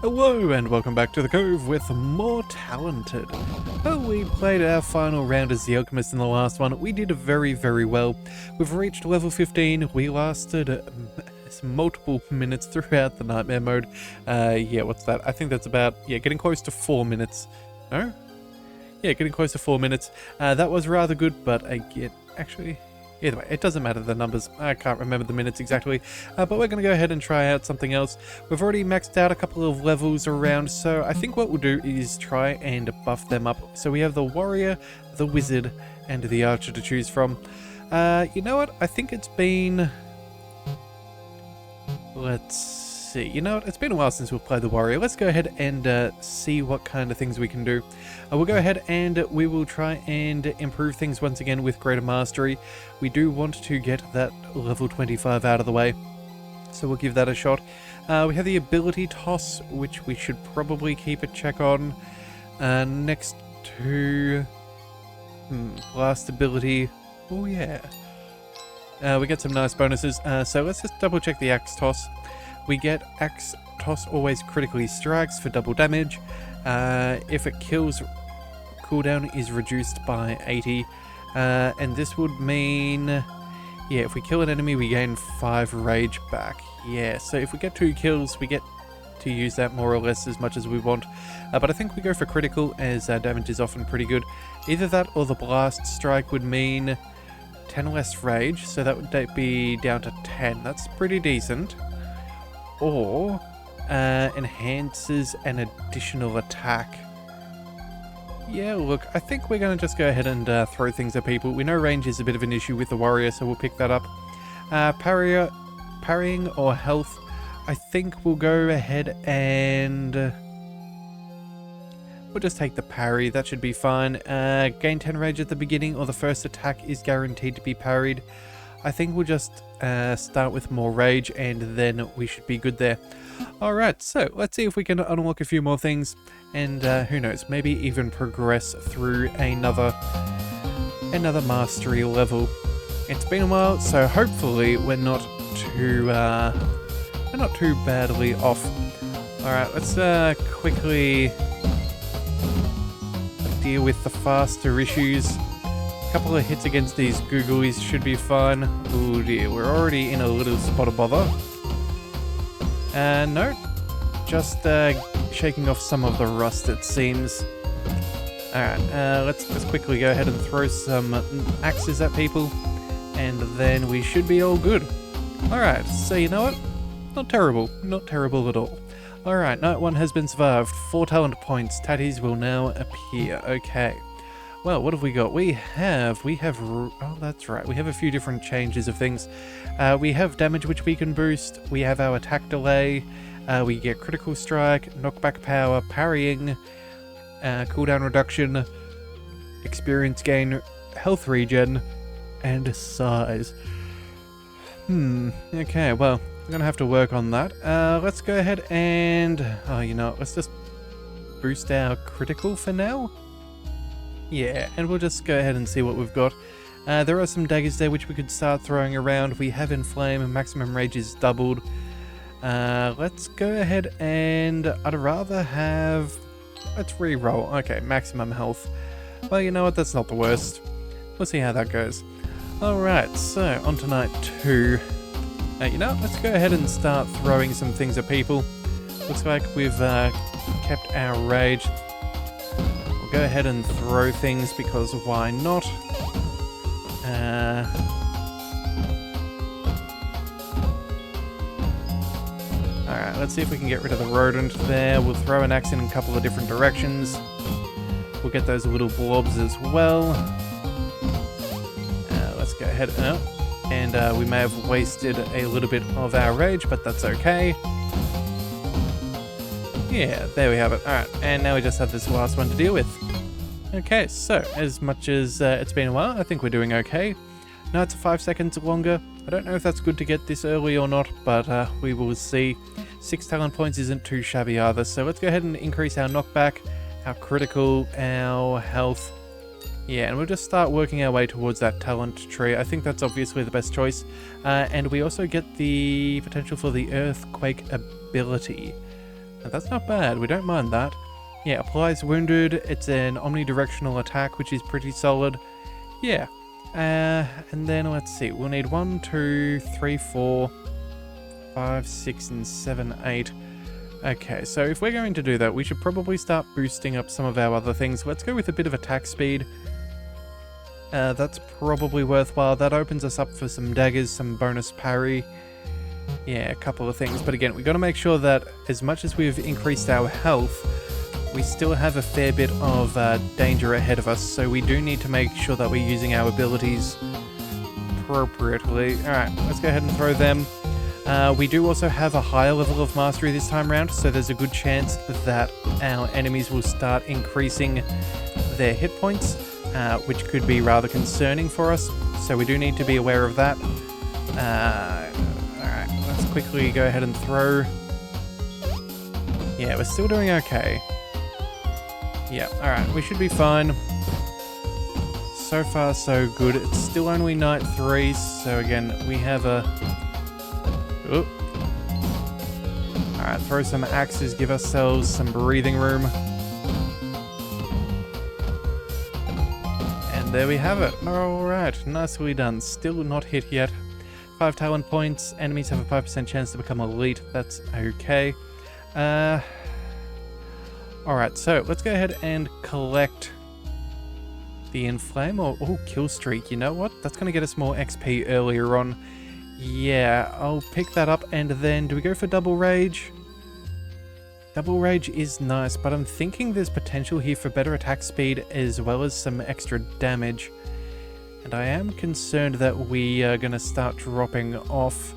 Hello and welcome back to the Cove with More Talented. Oh, we played our final round as the Alchemist in the last one. We did very, very well. We've reached level 15. We lasted multiple minutes throughout the Nightmare mode. Yeah, what's that? I think that's about, getting close to 4 minutes. No? Yeah, getting close to 4 minutes. That was rather good, but actually... Either way, it doesn't matter the numbers. I can't remember the minutes exactly. But we're going to go ahead and try out something else. We've already maxed out a couple of levels around, so I think what we'll do is try and buff them up. So we have the Warrior, the Wizard, and the Archer to choose from. You know what? I think it's been... Let's see. You know what? It's been a while since we've played the Warrior. Let's go ahead and see what kind of things we can do. We'll go ahead and we will try and improve things once again with Greater Mastery. We do want to get that level 25 out of the way, so we'll give that a shot. We have the Ability Toss, which we should probably keep a check on. Next to... Blast Ability. Oh yeah. We get some nice bonuses, so let's just double check the Axe Toss. We get Axe Toss always critically strikes for double damage. If it kills, cooldown is reduced by 80. And this would mean, yeah, if we kill an enemy, we gain 5 rage back. Yeah, so if we get 2 kills, we get to use that more or less as much as we want. But I think we go for critical, as damage is often pretty good. Either that or the blast strike would mean 10 less rage, so that would be down to 10. That's pretty decent. Or enhances an additional attack. Yeah, look, I think we're going to just go ahead and throw things at people. We know range is a bit of an issue with the Warrior, so we'll pick that up. Parrying or health, I think we'll go ahead and... we'll just take the parry, that should be fine. Gain 10 rage at the beginning, or the first attack is guaranteed to be parried. I think we'll just start with more rage, and then we should be good there. Alright, so let's see if we can unlock a few more things, and who knows, maybe even progress through another mastery level. It's been a while, so hopefully we're not too badly off. Alright, let's quickly deal with the faster issues. A couple of hits against these googlies should be fine. Oh dear, we're already in a little spot of bother. No, just shaking off some of the rust, it seems. Alright, let's quickly go ahead and throw some axes at people, and then we should be all good. Alright, so you know what? Not terrible at all. Alright, night 1 has been survived. 4 talent points. Tatties will now appear. Okay. Well, what have we got? We have, oh, that's right, we have a few different changes of things. We have damage which we can boost, we have our attack delay, we get critical strike, knockback power, parrying, cooldown reduction, experience gain, health regen, and size. Okay, well, we're gonna have to work on that. Let's go ahead and, oh, you know, let's just boost our critical for now. Yeah, and we'll just go ahead and see what we've got. There are some daggers there which we could start throwing around. We have Inflame, maximum rage is doubled. Let's go ahead and I'd rather have... Let's re-roll. Okay, maximum health. Well, you know what? That's not the worst. We'll see how that goes. Alright, so on to night 2. You know, let's go ahead and start throwing some things at people. Looks like we've kept our rage. Go ahead and throw things because why not? Alright, let's see if we can get rid of the rodent there. We'll throw an axe in a couple of different directions. We'll get those little blobs as well. Let's go ahead and we may have wasted a little bit of our rage, but that's okay. Yeah, there we have it. Alright, and now we just have this last one to deal with. Okay, so as much as it's been a while, I think we're doing okay. Now it's 5 seconds longer. I don't know if that's good to get this early or not, but we will see. 6 talent points isn't too shabby either, so let's go ahead and increase our knockback, our critical, our health. Yeah, and we'll just start working our way towards that talent tree. I think that's obviously the best choice. And we also get the potential for the earthquake ability, That's not bad. We don't mind that. Yeah, applies wounded. It's an omnidirectional attack, which is pretty solid. Yeah. And then let's see. We'll need 1, 2, 3, 4, 5, 6, and 7, 8. Okay, so if we're going to do that, we should probably start boosting up some of our other things. Let's go with a bit of attack speed. That's probably worthwhile. That opens us up for some daggers, some bonus parry. Yeah, a couple of things. But again, we got to make sure that as much as we've increased our health, we still have a fair bit of danger ahead of us. So we do need to make sure that we're using our abilities appropriately. Alright, let's go ahead and throw them. We do also have a higher level of mastery this time around, so there's a good chance that our enemies will start increasing their hit points, which could be rather concerning for us. So we do need to be aware of that. Alright, let's quickly go ahead and throw. Yeah, we're still doing okay. Yeah, alright, we should be fine. So far, so good. It's still only night 3, so again, we have a... Oop. Alright, throw some axes, give ourselves some breathing room. And there we have it. Alright, nicely done. Still not hit yet. 5 talent points. Enemies have a 5% chance to become elite. That's okay. Alright, so let's go ahead and collect the Inflame or Kill Streak. You know what? That's going to get us more XP earlier on. Yeah, I'll pick that up, and then do we go for Double Rage? Double Rage is nice, but I'm thinking there's potential here for better attack speed as well as some extra damage. And I am concerned that we are going to start dropping off.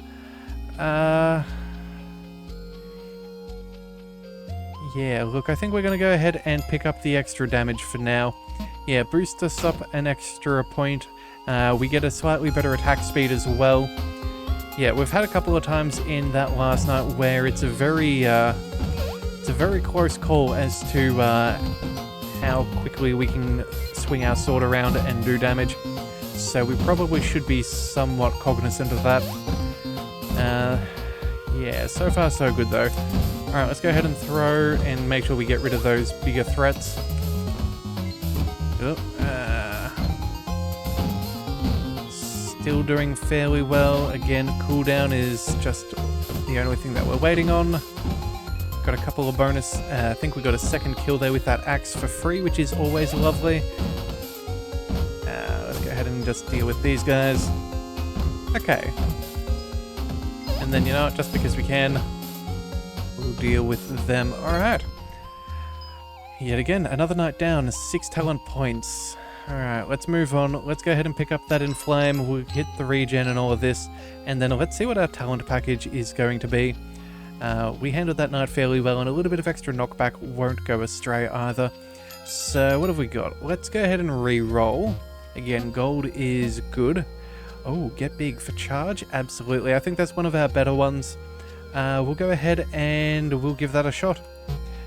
Yeah, look, I think we're going to go ahead and pick up the extra damage for now. Yeah, boost us up an extra point. We get a slightly better attack speed as well. Yeah, we've had a couple of times in that last night where it's a very close call as to how quickly we can swing our sword around and do damage. So we probably should be somewhat cognizant of that. Yeah, so far so good though. Alright, let's go ahead and throw and make sure we get rid of those bigger threats. Still doing fairly well. Again, cooldown is just the only thing that we're waiting on. Got a couple of bonus. I think we got a second kill there with that axe for free, which is always lovely. Let's go ahead and just deal with these guys. Okay. And then, you know what, just because we can, we'll deal with them. Alright. Yet again, another night down, 6 talent points. Alright, let's move on. Let's go ahead and pick up that Inflame. We'll hit the regen and all of this. And then let's see what our talent package is going to be. We handled that night fairly well, and a little bit of extra knockback won't go astray either. So what have we got? Let's go ahead and re-roll. Again, gold is good. Oh, get big for charge? Absolutely. I think that's one of our better ones. We'll go ahead and we'll give that a shot.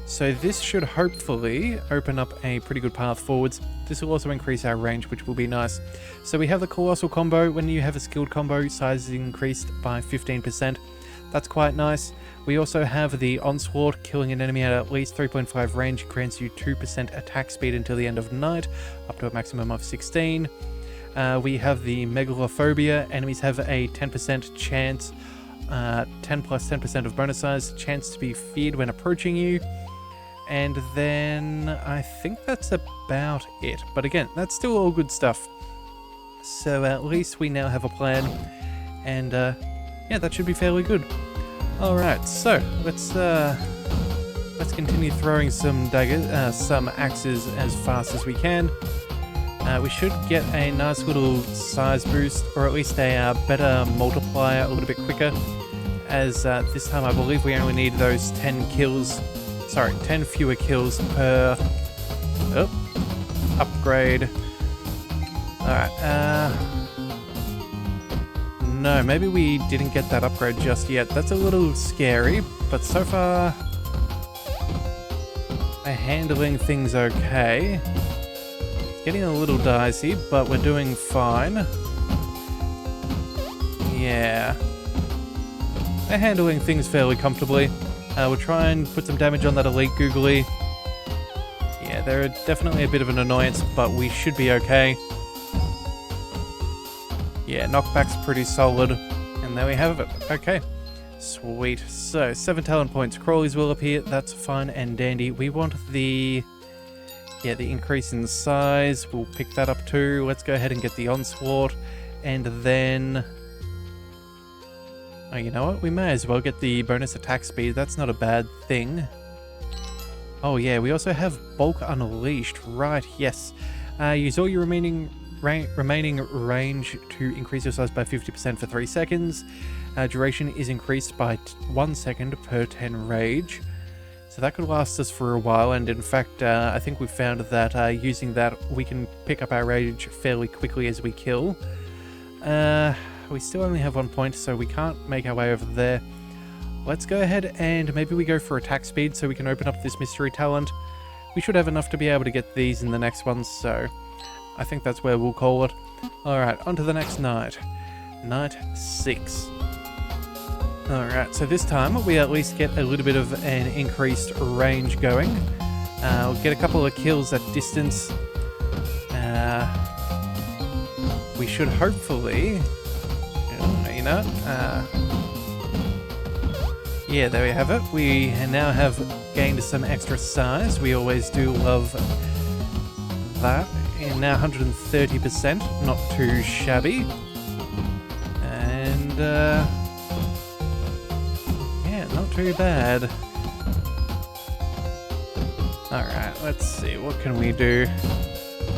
So this should hopefully open up a pretty good path forwards. This will also increase our range, which will be nice. So we have the Colossal combo. When you have a skilled combo, size is increased by 15%. That's quite nice. We also have the Onslaught. Killing an enemy at least 3.5 range grants you 2% attack speed until the end of night, up to a maximum of 16. We have the Megalophobia. Enemies have a 10% chance, 10 plus 10% of bonus size, chance to be feared when approaching you. And then I think that's about it. But again, that's still all good stuff. So at least we now have a plan. And yeah, that should be fairly good. Alright, so let's continue throwing some daggers, some axes as fast as we can. We should get a nice little size boost, or at least a better multiplier a little bit quicker, as this time I believe we only need those 10 kills, sorry, 10 fewer kills per upgrade. Alright, no, maybe we didn't get that upgrade just yet. That's a little scary, but so far we're handling things okay. Getting a little dicey, but we're doing fine. Yeah. We're handling things fairly comfortably. We'll try and put some damage on that elite googly. Yeah, they're definitely a bit of an annoyance, but we should be okay. Yeah, knockback's pretty solid. And there we have it. Okay. Sweet. So, 7 talent points. Crawlies will appear. That's fine and dandy. We want the increase in size. We'll pick that up too. Let's go ahead and get the onslaught. And then... oh, you know what? We may as well get the bonus attack speed. That's not a bad thing. Oh yeah, we also have bulk unleashed. Right, yes. Use all your remaining range to increase your size by 50% for 3 seconds. Duration is increased by 1 second per 10 rage. So that could last us for a while, and in fact, I think we've found that using that, we can pick up our rage fairly quickly as we kill. We still only have 1 point, so we can't make our way over there. Let's go ahead and maybe we go for attack speed so we can open up this mystery talent. We should have enough to be able to get these in the next one, so I think that's where we'll call it. Alright, on to the next night. Night 6. Alright, so this time we at least get a little bit of an increased range going. We'll get a couple of kills at distance. We should hopefully... yeah, there we have it. We now have gained some extra size. We always do love that. And now 130%, not too shabby. And, yeah, not too bad. Alright, let's see, what can we do?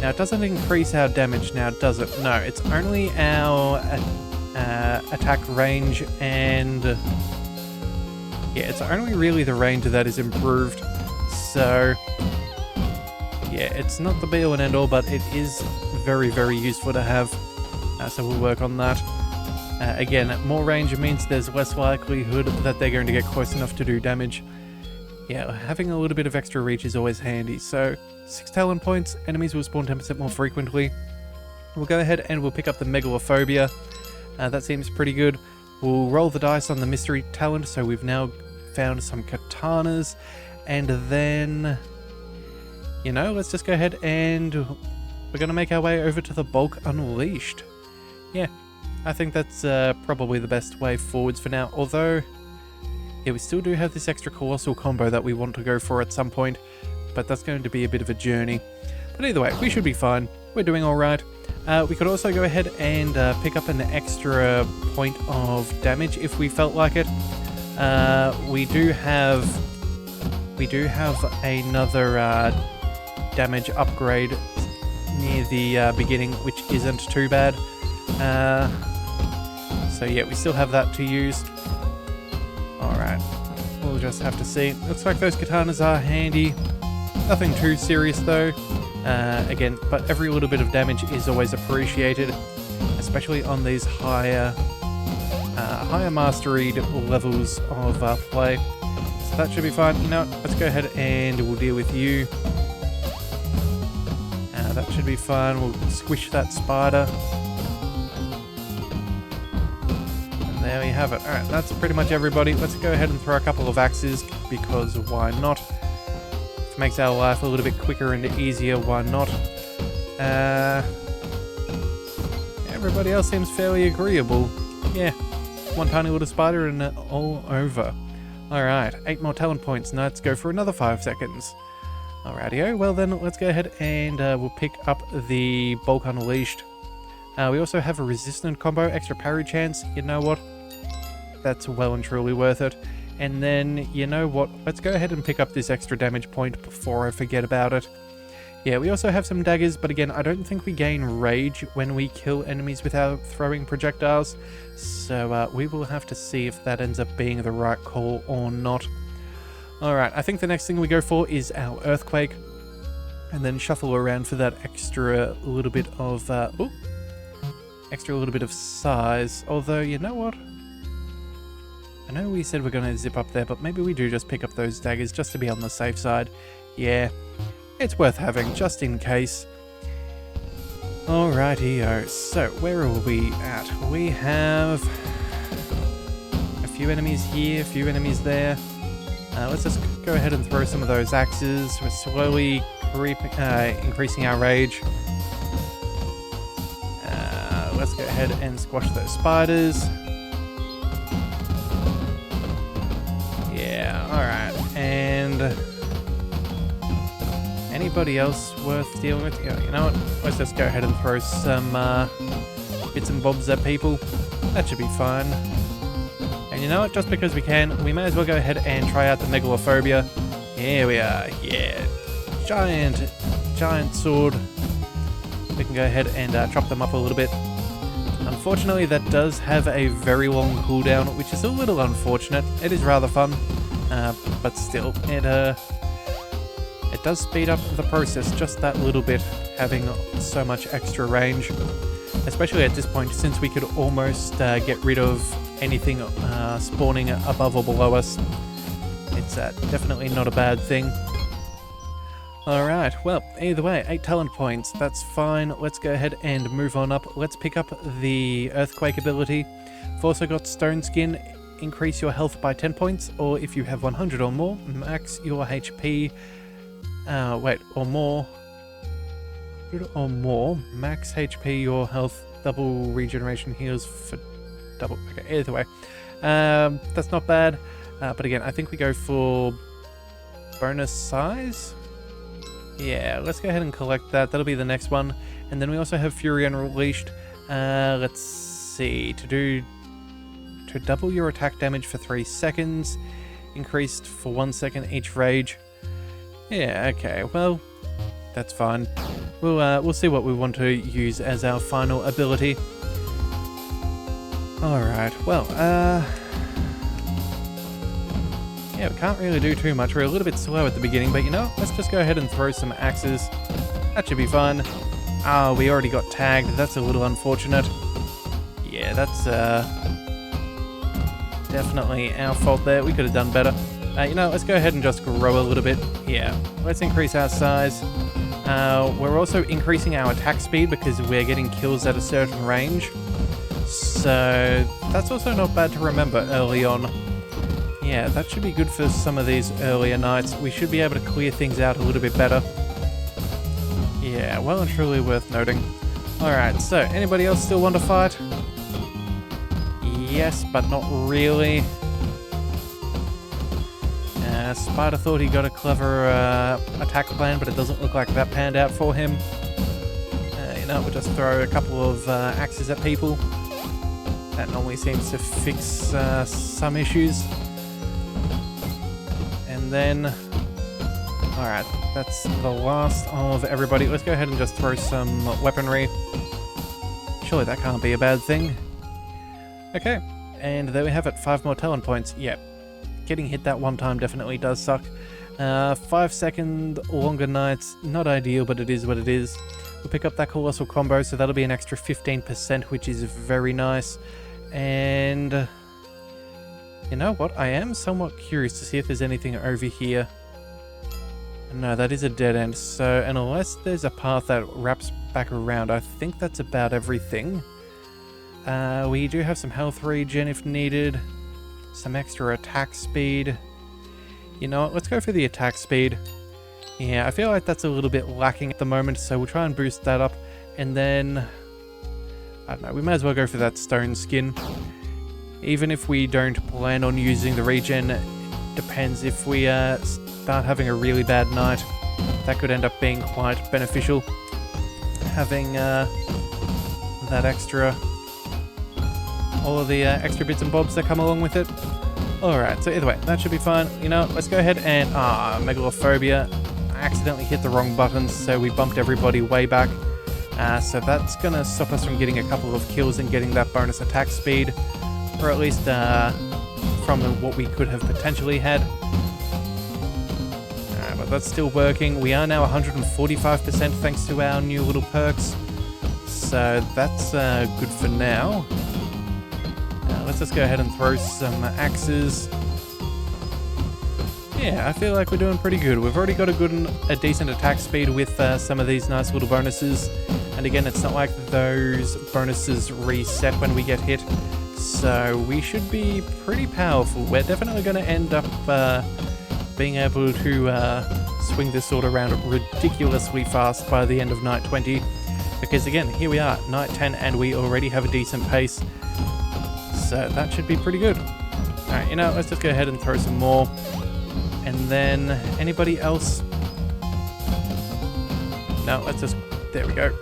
Now, it doesn't increase our damage now, does it? No, it's only our attack range and... yeah, it's only really the range that is improved. So, yeah, it's not the be-all and end-all, but it is very, very useful to have. So we'll work on that. Again, more range means there's less likelihood that they're going to get close enough to do damage. Yeah, having a little bit of extra reach is always handy. So, 6 talent points, enemies will spawn 10% more frequently. We'll go ahead and we'll pick up the megalophobia. That seems pretty good. We'll roll the dice on the mystery talent, so we've now found some katanas. And then, you know, let's just go ahead and we're going to make our way over to the bulk unleashed. Yeah, I think that's probably the best way forwards for now. Although, yeah, we still do have this extra colossal combo that we want to go for at some point, but that's going to be a bit of a journey. But either way, we should be fine. We're doing all right. We could also go ahead and pick up an extra point of damage if we felt like it. We do have another damage upgrade near the beginning, which isn't too bad. So yeah, we still have that to use. Alright, we'll just have to see. Looks like those katanas are handy. Nothing too serious though. Again, but every little bit of damage is always appreciated, especially on these higher mastery levels of play. So that should be fine. You know what? Let's go ahead and we'll deal with you. That should be fine. We'll squish that spider. And there we have it. Alright, that's pretty much everybody. Let's go ahead and throw a couple of axes, because why not? Makes our life a little bit quicker and easier, why not? Everybody else seems fairly agreeable. Yeah, one tiny little spider and all over. Alright, 8 more talent points. Now let's go for another 5 seconds. Alrighty-o, well then, let's go ahead and we'll pick up the bulk unleashed. We also have a resistant combo, extra parry chance. You know what? That's well and truly worth it. And then, you know what, let's go ahead and pick up this extra damage point before I forget about it. Yeah, we also have some daggers, but again, I don't think we gain rage when we kill enemies without throwing projectiles. So we will have to see if that ends up being the right call or not. Alright, I think the next thing we go for is our earthquake. And then shuffle around for that extra little bit of, size. Although, you know what? I know we said we're going to zip up there, but maybe we do just pick up those daggers just to be on the safe side. Yeah, it's worth having, just in case. Alrighty-o, so where are we at? We have a few enemies here, a few enemies there. Let's just go ahead and throw some of those axes. We're slowly increasing our rage. Let's go ahead and squash those spiders. Yeah, alright. And anybody else worth dealing with? Yeah, you know what? Let's just go ahead and throw some bits and bobs at people. That should be fine. And you know what? Just because we can, we may as well go ahead and try out the megalophobia. Here we are. Yeah. Giant sword. We can go ahead and chop them up a little bit. Unfortunately, that does have a very long cooldown, which is a little unfortunate. It is rather fun, but still, it does speed up the process just that little bit, having so much extra range. Especially at this point, since we could almost get rid of anything spawning above or below us. It's definitely not a bad thing. Alright, well, either way, 8 talent points, that's fine. Let's go ahead and move on up. Let's pick up the Earthquake ability. We've also got Stone Skin, increase your health by 10 points, or if you have 100 or more, max your HP, max HP, your health, double regeneration heals for double, okay, either way. That's not bad, but again, I think we go for bonus size. Yeah, let's go ahead and collect that. That'll be the next one. And then we also have Fury Unleashed. Let's see. To double your attack damage for 3 seconds. Increased for 1 second each rage. Yeah, okay. Well, that's fine. We'll see what we want to use as our final ability. Alright, well, yeah, we can't really do too much. We're a little bit slow at the beginning, but you know, let's just go ahead and throw some axes. That should be fun. Oh, we already got tagged. That's a little unfortunate. Yeah, that's definitely our fault there. We could have done better. You know, let's go ahead and just grow a little bit. Yeah, let's increase our size. We're also increasing our attack speed because we're getting kills at a certain range. So that's also not bad to remember early on. Yeah, that should be good for some of these earlier nights. We should be able to clear things out a little bit better. Yeah, well and truly worth noting. Alright, so anybody else still want to fight? Yes, but not really. Spider thought he got a clever attack plan, but it doesn't look like that panned out for him. You know, we'll just throw a couple of axes at people. That normally seems to fix some issues. And then, alright, that's the last of everybody. Let's go ahead and just throw some weaponry. Surely that can't be a bad thing. Okay, and there we have it, 5 more talent points. Yep, getting hit that one time definitely does suck. 5 second longer nights, not ideal, but it is what it is. We'll pick up that colossal combo, so that'll be an extra 15%, which is very nice. And you know what? I am somewhat curious to see if there's anything over here. No, that is a dead end. So, unless there's a path that wraps back around, I think that's about everything. We do have some health regen if needed. Some extra attack speed. You know what? Let's go for the attack speed. Yeah, I feel like that's a little bit lacking at the moment, so we'll try and boost that up. And then, I don't know, we may as well go for that stone skin. Even if we don't plan on using the regen, it depends. If we start having a really bad night, that could end up being quite beneficial. Having that extra, all of the extra bits and bobs that come along with it. Alright, so either way, that should be fine. You know, let's go ahead and, megalophobia. I accidentally hit the wrong buttons, so we bumped everybody way back. So that's gonna stop us from getting a couple of kills and getting that bonus attack speed. Or at least from what we could have potentially had. But that's still working. We are now 145% thanks to our new little perks. So that's good for now. Let's just go ahead and throw some axes. Yeah, I feel like we're doing pretty good. We've already got a decent attack speed with some of these nice little bonuses. And again, it's not like those bonuses reset when we get hit. So we should be pretty powerful. We're definitely going to end up being able to swing this sword around ridiculously fast by the end of night 20. Because again, here we are, night 10, and we already have a decent pace. So that should be pretty good. Alright, you know, let's just go ahead and throw some more. And then, anybody else? No, let's just... There we go.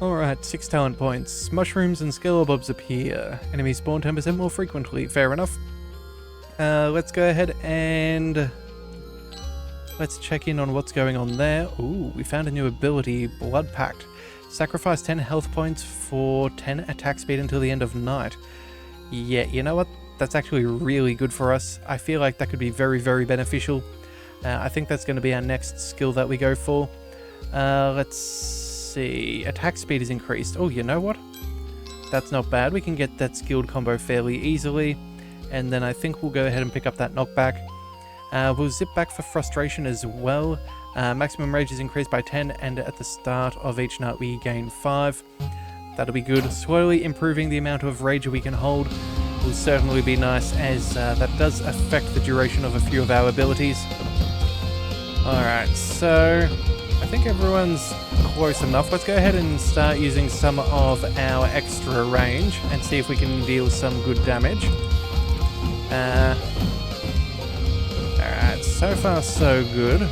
Alright, 6 talent points. Mushrooms and skelebobs appear. Enemies spawn 10% more frequently. Fair enough. Let's go ahead and... Let's check in on what's going on there. Ooh, we found a new ability, Blood Pact. Sacrifice 10 health points for 10 attack speed until the end of night. Yeah, you know what? That's actually really good for us. I feel like that could be very, very beneficial. I think that's going to be our next skill that we go for. Let's see. Attack speed is increased. Oh, you know what? That's not bad. We can get that skilled combo fairly easily. And then I think we'll go ahead and pick up that knockback. We'll zip back for frustration as well. Maximum rage is increased by 10, and at the start of each night we gain 5. That'll be good. Slowly improving the amount of rage we can hold will certainly be nice, as that does affect the duration of a few of our abilities. Alright, so I think everyone's close enough. Let's go ahead and start using some of our extra range and see if we can deal some good damage. Alright, so far so good.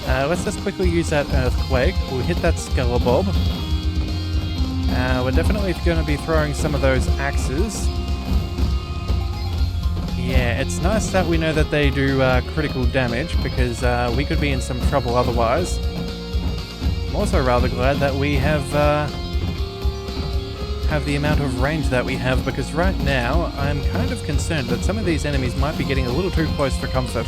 Let's just quickly use that Earthquake. We'll hit that Skelebob. We're definitely going to be throwing some of those axes. Yeah, it's nice that we know that they do critical damage, because we could be in some trouble otherwise. I'm also rather glad that we have the amount of range that we have, because right now I'm kind of concerned that some of these enemies might be getting a little too close for comfort.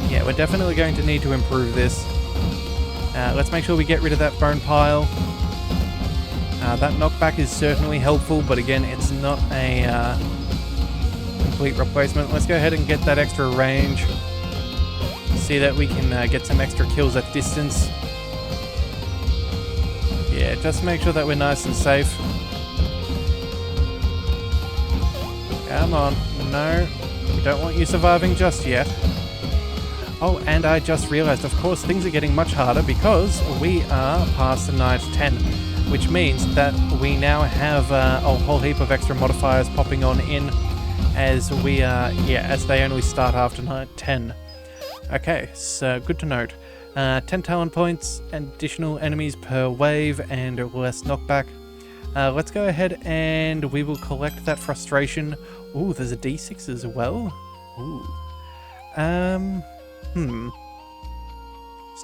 Yeah, we're definitely going to need to improve this. Let's make sure we get rid of that bone pile. That knockback is certainly helpful, but again, it's not a complete replacement. Let's go ahead and get that extra range. See that we can get some extra kills at distance. Yeah, just make sure that we're nice and safe. Come on. No, we don't want you surviving just yet. Oh, and I just realized, of course, things are getting much harder because we are past the night 10, which means that we now have a whole heap of extra modifiers popping on in, as we are, as they only start after night 10. Okay, so good to note. 10 talent points, additional enemies per wave, and less knockback. Let's go ahead and we will collect that frustration. Ooh, there's a D6 as well. Ooh.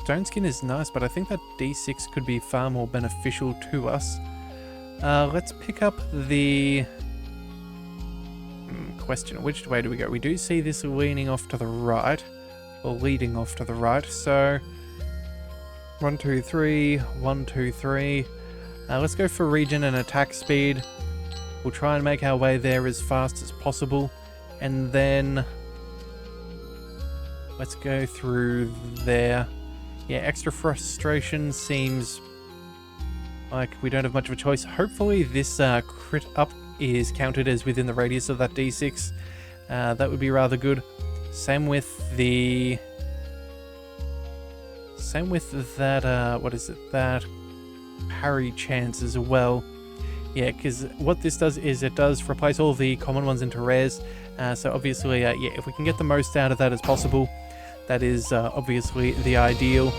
Stone skin is nice, but I think that D6 could be far more beneficial to us. Let's pick up the... question, which way do we go? We do see this leaning off to the right, or leading off to the right, so... 1, 2, 3, 1, 2, 3. Let's go for regen and attack speed. We'll try and make our way there as fast as possible, and then... let's go through there. Yeah, extra frustration seems like we don't have much of a choice. Hopefully this crit up is counted as within the radius of that D6. That would be rather good. Same with the... same with that, what is it? That parry chance as well. Yeah, because what this does is it does replace all the common ones into rares. So obviously, yeah, if we can get the most out of that as possible, that is obviously the ideal.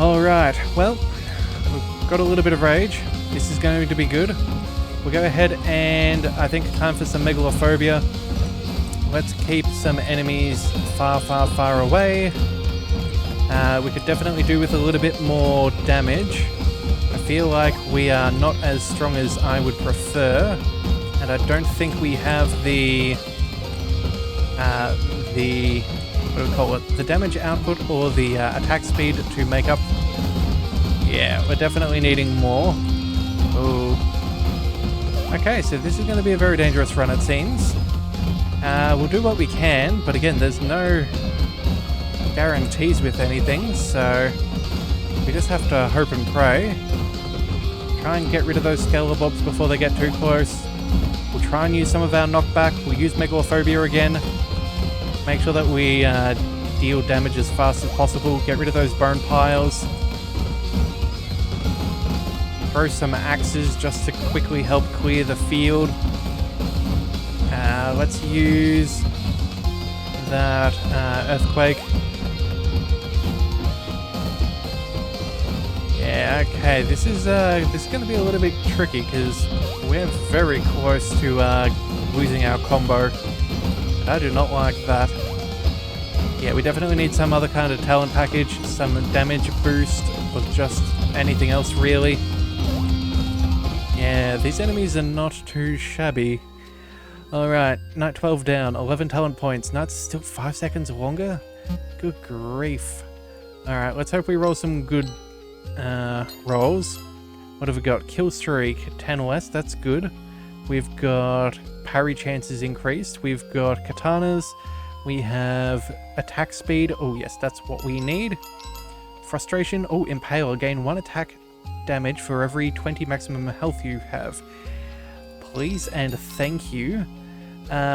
Alright, well, we've got a little bit of rage. This is going to be good. We'll go ahead and I think time for some megalophobia. Let's keep some enemies far, far, far away. We could definitely do with a little bit more damage. I feel like we are not as strong as I would prefer, and I don't think we have the what do we call it? The damage output or the attack speed to make up. Yeah, we're definitely needing more. Ooh. Okay, so this is going to be a very dangerous run, it seems. We'll do what we can, but again, there's no guarantees with anything, so we just have to hope and pray. Try and get rid of those skelebobs before they get too close. We'll try and use some of our knockback. We'll use Megalophobia again. Make sure that we deal damage as fast as possible. Get rid of those bone piles. Throw some axes just to quickly help clear the field. Let's use that earthquake. Yeah, okay, this is going to be a little bit tricky because we're very close to losing our combo. I do not like that. Yeah, we definitely need some other kind of talent package, some damage boost, or just anything else really. Yeah, these enemies are not too shabby. Alright, Night 12 down, 11 talent points. Night's still 5 seconds longer? Good grief. Alright, let's hope we roll some good rolls. What have we got? Kill streak, 10 less, that's good. We've got parry chances increased. We've got katanas. We have attack speed. Oh yes, that's what we need. Frustration. Oh, impale. Gain 1 attack damage for every 20 maximum health you have. Please and thank you.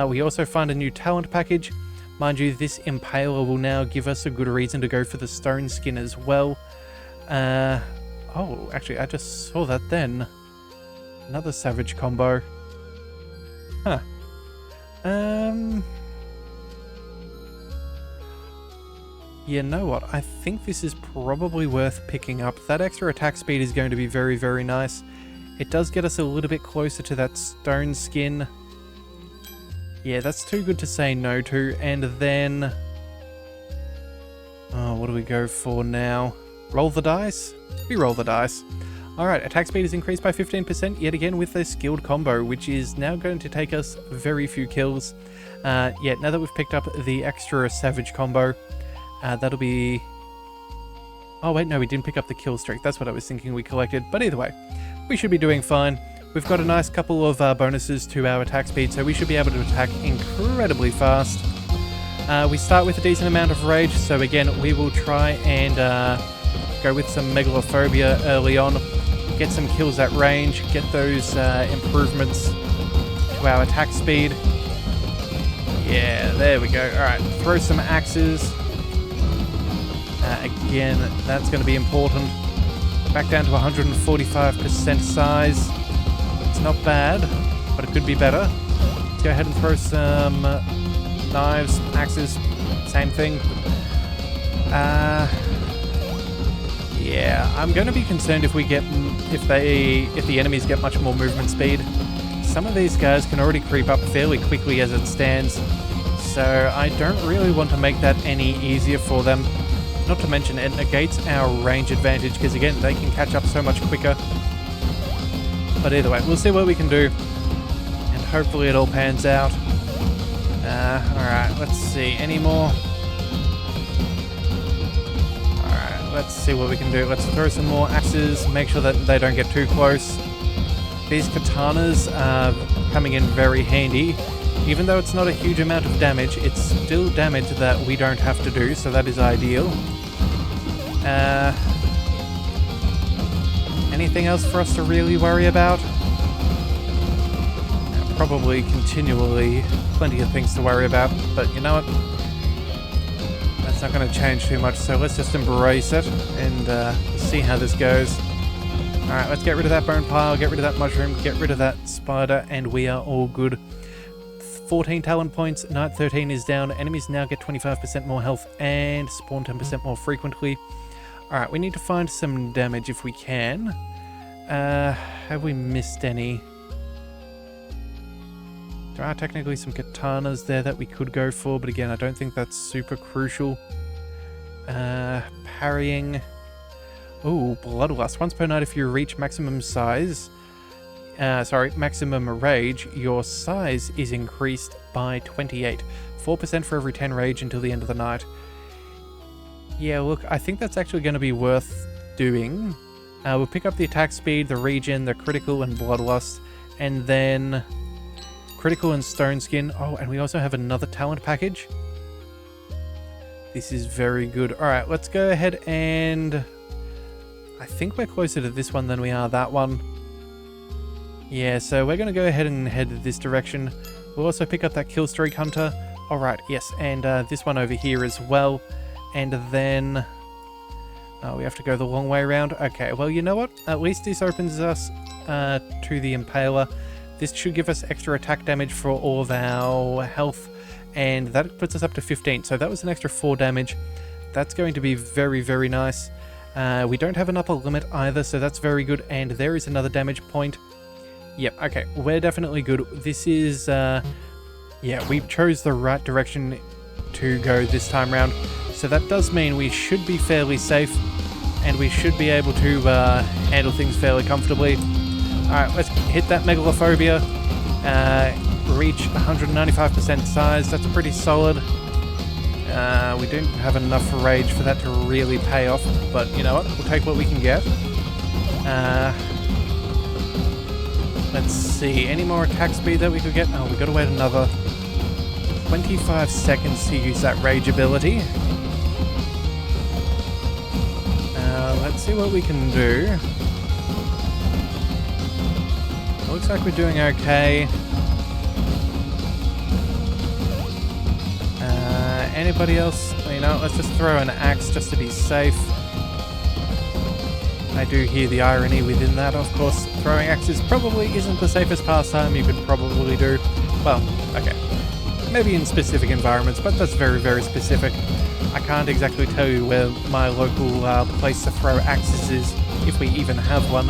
We also find a new talent package. Mind you, this impaler will now give us a good reason to go for the stone skin as well. Oh, actually, I just saw that then. Another savage combo. Huh. You know what? I think this is probably worth picking up. That extra attack speed is going to be very, very nice. It does get us a little bit closer to that stone skin. Yeah, that's too good to say no to. And then... oh, what do we go for now? Roll the dice? We roll the dice. Alright, attack speed is increased by 15% yet again with a skilled combo, which is now going to take us very few kills. Yeah, now that we've picked up the extra savage combo, that'll be... oh wait, no, we didn't pick up the kill streak. That's what I was thinking we collected. But either way, we should be doing fine. We've got a nice couple of bonuses to our attack speed, so we should be able to attack incredibly fast. We start with a decent amount of rage, so again, we will try and go with some megalophobia early on. Get some kills at range, get those improvements to our attack speed. Yeah, there we go. Alright, throw some axes. Again, that's going to be important. Back down to 145% size. It's not bad, but it could be better. Let's go ahead and throw some knives, axes, same thing. Yeah, I'm going to be concerned if the enemies get much more movement speed. Some of these guys can already creep up fairly quickly as it stands, so I don't really want to make that any easier for them. Not to mention it negates our range advantage because again, they can catch up so much quicker. But either way, we'll see what we can do, and hopefully it all pans out. Alright, let's see, any more? Let's see what we can do. Let's throw some more axes, make sure that they don't get too close. These katanas are coming in very handy. Even though it's not a huge amount of damage, it's still damage that we don't have to do, so that is ideal. Anything else for us to really worry about? Probably continually plenty of things to worry about, but you know what? That's not going to change too much, so let's just embrace it and see how this goes. Alright, let's get rid of that bone pile, get rid of that mushroom, get rid of that spider, and we are all good. 14 talent points, Night 13 is down, enemies now get 25% more health and spawn 10% more frequently. Alright, we need to find some damage if we can. Have we missed any? There are technically some katanas there that we could go for, but again, I don't think that's super crucial. Parrying. Ooh, Bloodlust. Once per night, if you reach maximum size, maximum rage, your size is increased by 28. 4% for every 10 rage until the end of the night. Yeah, look, I think that's actually going to be worth doing. We'll pick up the attack speed, the regen, the critical, and Bloodlust, and then critical and stone skin. Oh, and we also have another talent package. This is very good. Alright, let's go ahead and... I think we're closer to this one than we are that one. Yeah, so we're going to go ahead and head this direction. We'll also pick up that kill streak hunter. Alright, yes, and this one over here as well. And then... oh, we have to go the long way around. Okay, well, you know what? At least this opens us to the Impaler. This should give us extra attack damage for all of our health. And that puts us up to 15. So that was an extra 4 damage. That's going to be very, very nice. We don't have an upper limit either, so that's very good. And there is another damage point. Yep, okay, we're definitely good. This is, yeah, we chose the right direction to go this time round. So that does mean we should be fairly safe, and we should be able to handle things fairly comfortably. Alright, let's hit that Megalophobia. Reach 195% size, that's pretty solid. We don't have enough rage for that to really pay off, but you know what, we'll take what we can get. Let's see, any more attack speed that we could get? Oh, we gotta wait another 25 seconds to use that rage ability. Let's see what we can do. Looks like we're doing okay. Anybody else? You know, let's just throw an axe just to be safe. I do hear the irony within that, of course. Throwing axes probably isn't the safest pastime you could probably do. Well, okay. Maybe in specific environments, but that's very, very specific. I can't exactly tell you where my local place to throw axes is, if we even have one.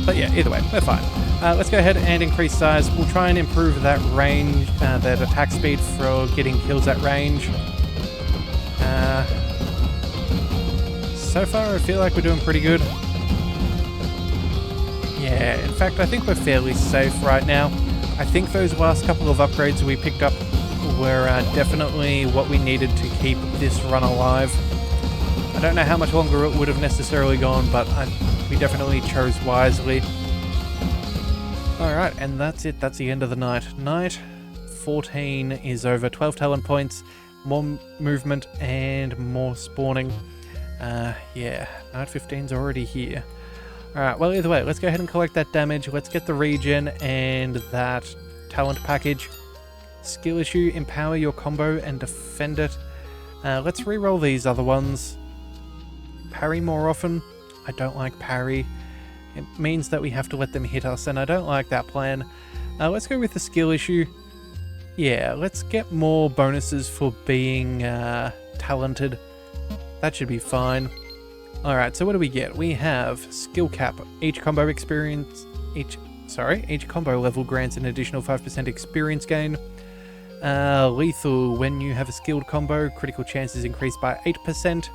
But yeah, either way, we're fine. Let's go ahead and increase size. We'll try and improve that range, that attack speed for getting kills at range. So far, I feel like we're doing pretty good. Yeah, in fact, I think we're fairly safe right now. I think those last couple of upgrades we picked up were definitely what we needed to keep this run alive. I don't know how much longer it would have necessarily gone, but we definitely chose wisely. Alright, and that's it. That's the end of the night. Night 14 is over. 12 talent points, more movement, and more spawning. Yeah, night 15's already here. Alright, well, either way, let's go ahead and collect that damage. Let's get the regen and that talent package. Skill issue, empower your combo and defend it. Let's re-roll these other ones. Parry more often. I don't like parry. It means that we have to let them hit us, and I don't like that plan. Let's go with the skill issue. Yeah, let's get more bonuses for being talented. That should be fine. Alright, so what do we get? We have skill cap. Each combo level grants an additional 5% experience gain. Lethal, when you have a skilled combo, critical chance is increased by 8%.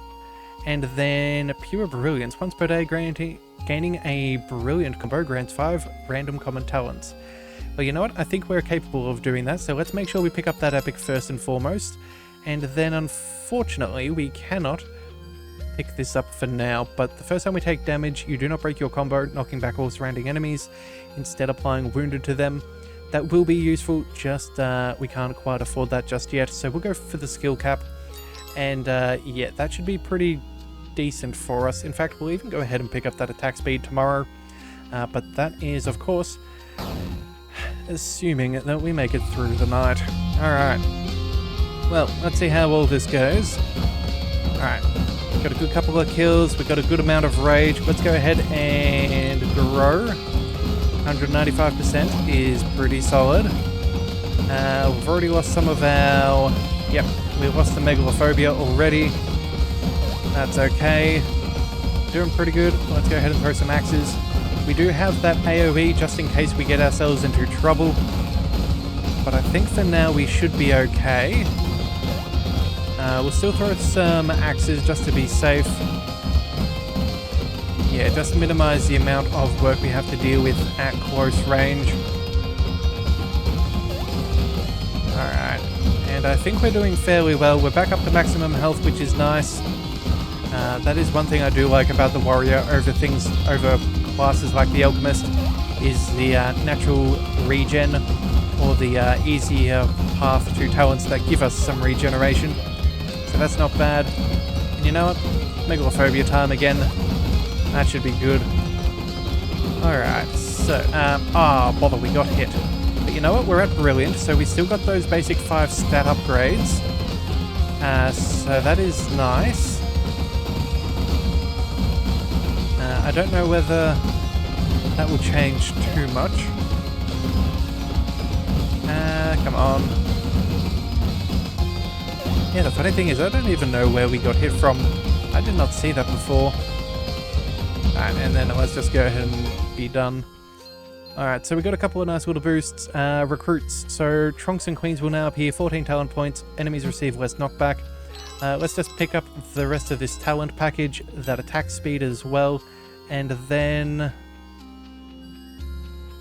And then Pure Brilliance, once per day gaining a brilliant combo grants 5 random common talents. Well, you know what? I think we're capable of doing that, so let's make sure we pick up that epic first and foremost. And then, unfortunately, we cannot pick this up for now, but the first time we take damage, you do not break your combo, knocking back all surrounding enemies, instead applying wounded to them. That will be useful, just we can't quite afford that just yet, so we'll go for the skill cap. And yeah, that should be pretty decent for us. In fact, we'll even go ahead and pick up that attack speed tomorrow. But that is, of course, assuming that we make it through the night. Alright. Well, let's see how all this goes. Alright. Got a good couple of kills. We've got a good amount of rage. Let's go ahead and grow. 195% is pretty solid. We've already lost some of our... Yep, we lost the Megalophobia already. That's okay. Doing pretty good. Let's go ahead and throw some axes. We do have that AoE just in case we get ourselves into trouble. But I think for now we should be okay. We'll still throw some axes just to be safe. Yeah, just minimize the amount of work we have to deal with at close range. Alright, and I think we're doing fairly well. We're back up to maximum health, which is nice. That is one thing I do like about the warrior over classes like the alchemist, is the natural regen, or the easier path to talents that give us some regeneration. So that's not bad. And you know what? Megalophobia time again. That should be good. Alright, So, bother, we got hit. But you know what? We're at Brilliant, so we still got those basic 5 stat upgrades. So that is nice. I don't know whether that will change too much. Come on. Yeah, the funny thing is I don't even know where we got hit from. I did not see that before. Alright, and then let's just go ahead and be done. Alright, so we got a couple of nice little boosts. Recruits. So Trunks and Queens will now appear, 14 talent points. Enemies receive less knockback. Let's just pick up the rest of this talent package, that attack speed as well. And then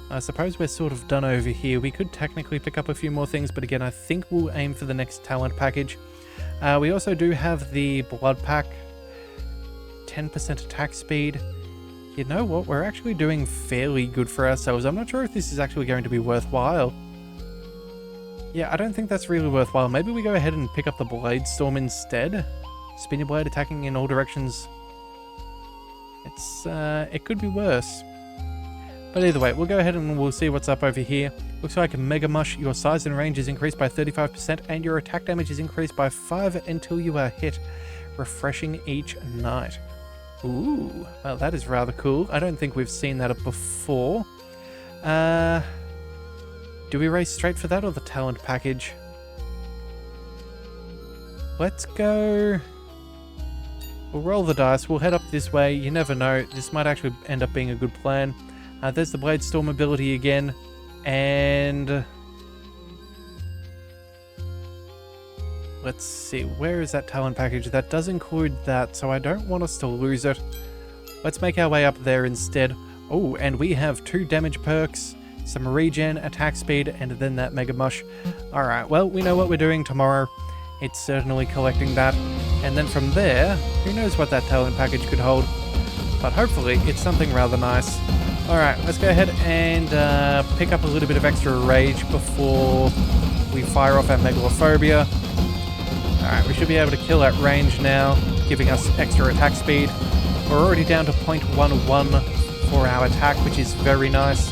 I suppose we're sort of done over here. We could technically pick up a few more things, but again, I think we'll aim for the next talent package. We also do have the Blood Pack, 10% attack speed. You know what? We're actually doing fairly good for ourselves. I'm not sure if this is actually going to be worthwhile. Yeah, I don't think that's really worthwhile. Maybe we go ahead and pick up the Blade Storm instead. Spin your blade, attacking in all directions. It could be worse. But either way, we'll go ahead and we'll see what's up over here. Looks like Mega Mush, your size and range is increased by 35% and your attack damage is increased by 5 until you are hit, refreshing each night. Ooh, well that is rather cool. I don't think we've seen that before. Do we race straight for that or the talent package? Let's go... We'll roll the dice, we'll head up this way, you never know, this might actually end up being a good plan. There's the Blade Storm ability again, and... Let's see, where is that talent package? That does include that, so I don't want us to lose it. Let's make our way up there instead. Oh, and we have 2 damage perks, some regen, attack speed, and then that Mega Mush. Alright, well, we know what we're doing tomorrow. It's certainly collecting that. And then from there, who knows what that talent package could hold. But hopefully, it's something rather nice. Alright, let's go ahead and pick up a little bit of extra rage before we fire off our Megalophobia. Alright, we should be able to kill at range now, giving us extra attack speed. We're already down to 0.11 for our attack, which is very nice.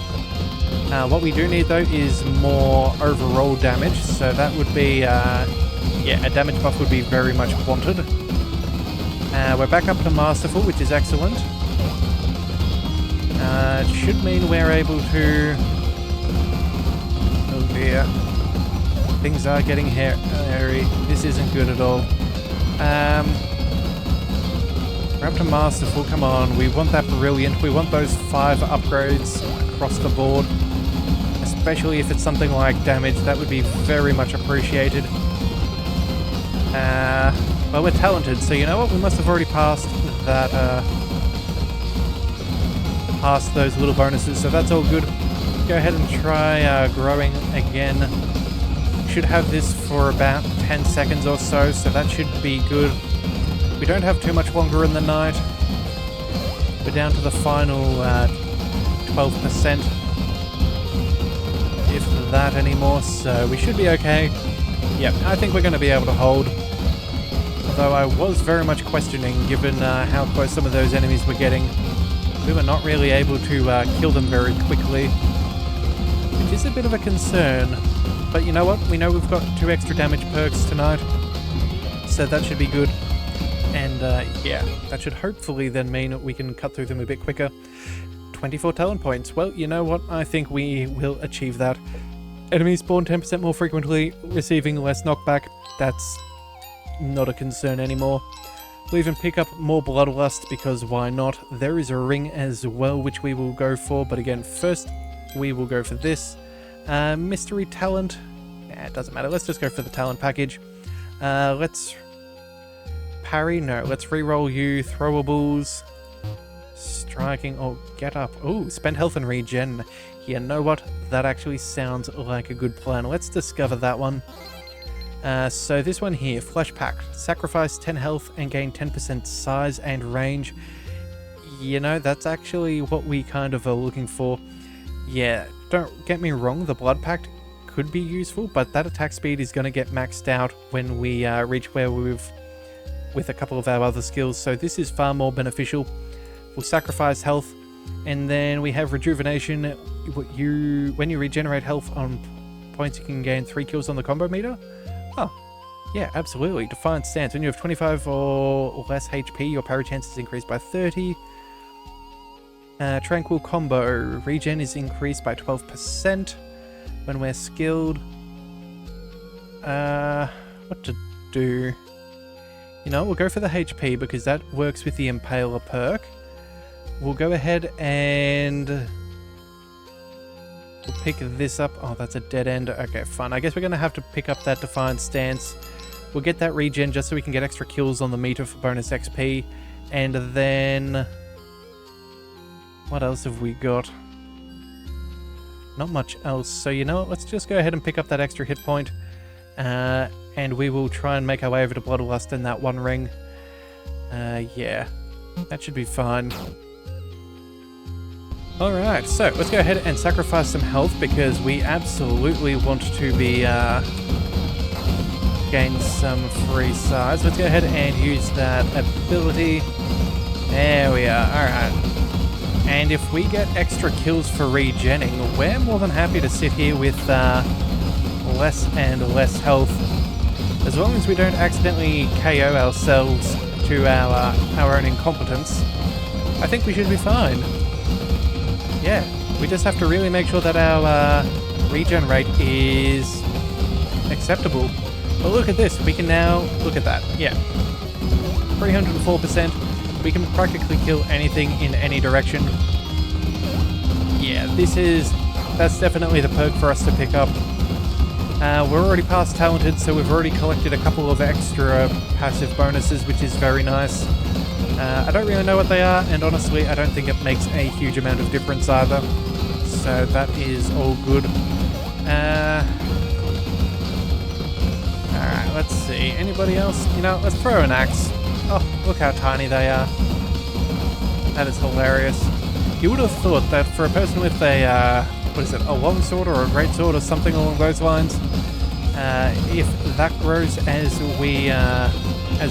What we do need though is more overall damage, so that would be, yeah, a damage buff would be very much wanted. We're back up to Masterful, which is excellent. It should mean we're able to... Oh dear. Things are getting hairy. This isn't good at all. We're up to Masterful, come on. We want that Brilliant. We want those 5 upgrades across the board. Especially if it's something like damage, that would be very much appreciated. Well, we're talented, so you know what? We must have already passed that, past those little bonuses, so that's all good. Go ahead and try growing again. Should have this for about 10 seconds or so, so that should be good. We don't have too much longer in the night. We're down to the final 12%, if that anymore, so we should be okay. Yep, I think we're going to be able to hold. Although I was very much questioning, given how close some of those enemies were getting. We were not really able to kill them very quickly, which is a bit of a concern. But you know what? We know we've got 2 extra damage perks tonight, so that should be good. And yeah, that should hopefully then mean we can cut through them a bit quicker. 24 talent points. Well, you know what? I think we will achieve that. Enemies spawn 10% more frequently, receiving less knockback. That's not a concern anymore. We'll even pick up more Bloodlust, because why not? There is a ring as well, which we will go for, but again, first we will go for this. Mystery talent. Nah, it doesn't matter. Let's just go for the talent package. Let's parry. No, let's reroll you. Throwables. Striking. Oh, get up. Oh, spend health and regen. You know what? That actually sounds like a good plan. Let's discover that one. So this one here, Flesh Pact. Sacrifice 10 health and gain 10% size and range. You know, that's actually what we kind of are looking for. Yeah, don't get me wrong, the Blood Pact could be useful, but that attack speed is going to get maxed out when we reach where we've with a couple of our other skills, so this is far more beneficial. We'll sacrifice health. And then we have rejuvenation. When you regenerate health on points, you can gain 3 kills on the combo meter. Oh, yeah, absolutely. Defiant Stance. When you have 25 or less HP, your parry chance is increased by 30. Tranquil Combo. Regen is increased by 12% when we're skilled. What to do? You know, we'll go for the HP because that works with the Impaler perk. We'll go ahead and we'll pick this up. Oh, that's a dead end. Okay, fine. I guess we're going to have to pick up that Defiant Stance. We'll get that regen just so we can get extra kills on the meter for bonus XP. And then... what else have we got? Not much else. So, you know what? Let's just go ahead and pick up that extra hit point. And we will try and make our way over to Bloodlust in that one ring. Yeah. That should be fine. Alright, so let's go ahead and sacrifice some health because we absolutely want to be gain some free size. Let's go ahead and use that ability. There we are, alright. And if we get extra kills for regenning, we're more than happy to sit here with less and less health. As long as we don't accidentally KO ourselves to our own incompetence, I think we should be fine. Yeah, we just have to really make sure that our regen rate is acceptable. But look at this, we can now, look at that, yeah. 304%, we can practically kill anything in any direction. Yeah, that's definitely the perk for us to pick up. We're already past talented, so we've already collected a couple of extra passive bonuses, which is very nice. I don't really know what they are, and honestly, I don't think it makes a huge amount of difference either. So that is all good. Alright, let's see. Anybody else? You know, let's throw an axe. Oh, look how tiny they are. That is hilarious. You would have thought that for a person with a, what is it, a long sword or a great sword or something along those lines, if that grows as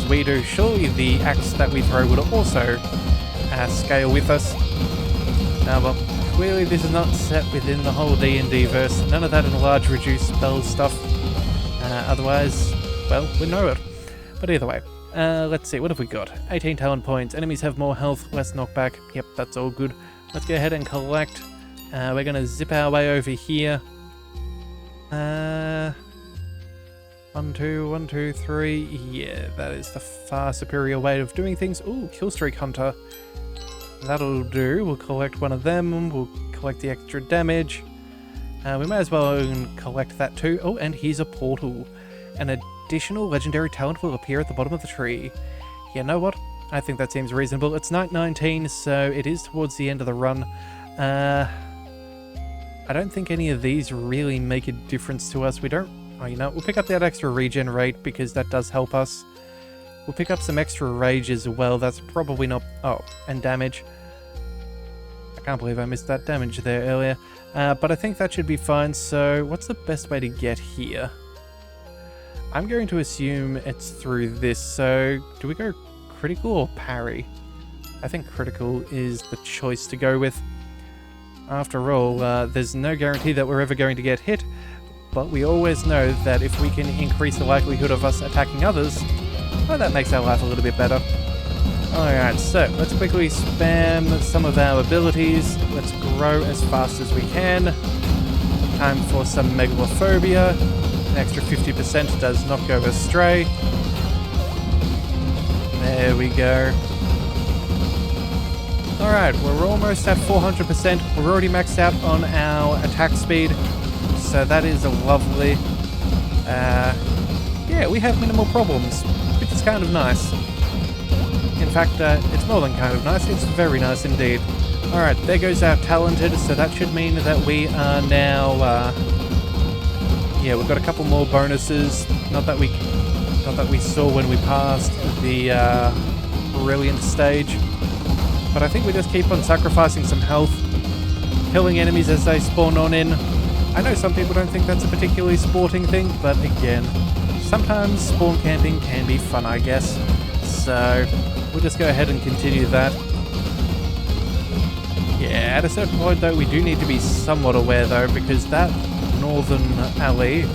we do, surely the axe that we throw would also scale with us. Well, clearly this is not set within the whole D&D verse. None of that enlarge, reduce spell stuff. Otherwise, well, we know it. But either way, let's see, what have we got? 18 talent points. Enemies have more health, less knockback. Yep, that's all good. Let's go ahead and collect. We're going to zip our way over here. 1, 2, 1, 2, 3. Yeah, that is the far superior way of doing things. Ooh, Killstreak Hunter. That'll do. We'll collect one of them. We'll collect the extra damage. We may as well collect that too. Oh, and here's a portal. An additional legendary talent will appear at the bottom of the tree. You know what? I think that seems reasonable. It's night 19, so it is towards the end of the run. I don't think any of these really make a difference to us. We don't... Oh, you know, we'll pick up that extra regen rate because that does help us. We'll pick up some extra rage as well. That's probably not... Oh, and damage. I can't believe I missed that damage there earlier. But I think that should be fine. So what's the best way to get here? I'm going to assume it's through this. So do we go critical or parry? I think critical is the choice to go with. After all, there's no guarantee that we're ever going to get hit, but we always know that if we can increase the likelihood of us attacking others, well, that makes our life a little bit better. Alright, so let's quickly spam some of our abilities. Let's grow as fast as we can. Time for some megalophobia. An extra 50% does not go astray. There we go. Alright, we're almost at 400%. We're already maxed out on our attack speed, so that is lovely. Yeah, we have minimal problems, which is kind of nice. In fact, it's more than kind of nice, it's very nice indeed. Alright, there goes our talented, so that should mean that we are now... yeah, we've got a couple more bonuses. Not that we saw when we passed the brilliant stage. But I think we just keep on sacrificing some health, killing enemies as they spawn on in. I know some people don't think that's a particularly sporting thing, but again, sometimes spawn camping can be fun, I guess. So we'll just go ahead and continue that. Yeah, at a certain point though, we do need to be somewhat aware though, because that northern alley,